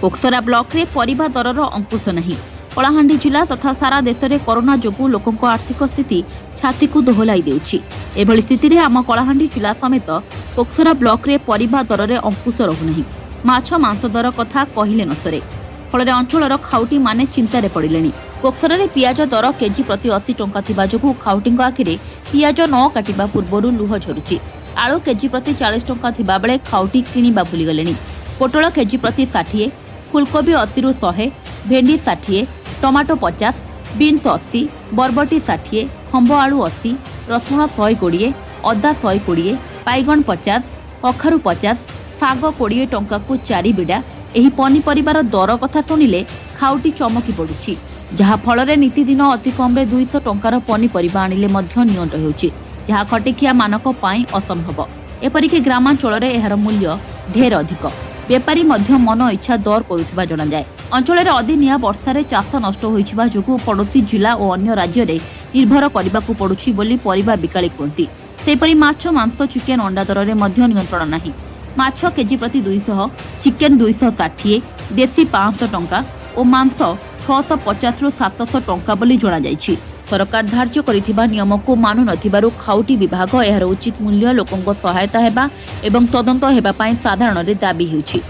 कोक्सरा block रे परिबा दरर अंकुश नहीं। कलाहांडी जिला तथा सारा देश में कोरोना जोगु लोकों आर्थिक स्थिति छाती को दोहलाई देउछि। एभली स्थिति रे आम कलाहांडी जिला समेत कोक्सरा ब्लॉक रे परिबा दर रे अंकुश रहुनाही। माछ मांस दर कथा कहिले न सरे। फल अंचल खाउटी माने चिंतार पड़िले। कोक्सरा रे पियाज दर केजी प्रति 80 टंका थिबा जोगु खाउटी आखिरे पियाज न काटिबा पूर्वरु लुह झरुछि। आलू केजी प्रति 40 टंका थिबा बेले खाउटी किनिबा भूली गलेनी। पोटल केजी प्रति 60, फुलकोबी 80 रु 100, भेंडी 60, टमाटो 50, बीन्स 80, बरबटी 60, खंब आलू 80, रसुण 120, अदा 120, बैगन 50, कखारु 50, साग 20 टंका को 4 बिड़ा। एही पनीपरिबार दर कथा सुनिले खाउटी चमकी पड़ुछि। जहा फल रे नीतिदिन अति कम रे 200 टंकार पनीपरिबा आनिले मध्य नियंत हेउछि, जहा खटिकिया मानक पाई असंभव। एपरिके ग्रामांचल रे एहार मूल्य ढेर अधिक। बेपारी मध्य मन इच्छा दर करुथिबा जणा जाय। अंचल रे अदिनिया वर्षा चाष नष्ट होइछिबा जोगु पड़ोसी जिला और अन्य राज्य रे निर्भर करबाकू पड़ुछि बोली परिबा बिकाली कहती। सेपरि माछ मांस चिकेन अंडा दर रे मध्य नियंत्रण नाही। माछ केजी प्रति 200, चिकेन 260, देसी 500 टंका और मांस 650 रु 700 टंका बोली जणा जायछि। सरकार धार्य करिथिबा नियम को मानु नथिबारु खाउटी विभाग एहार उचित मूल्य लोकंको सहायता हेबा एवं तदंत हेबा पई साधारण रे दाबी हेउछि।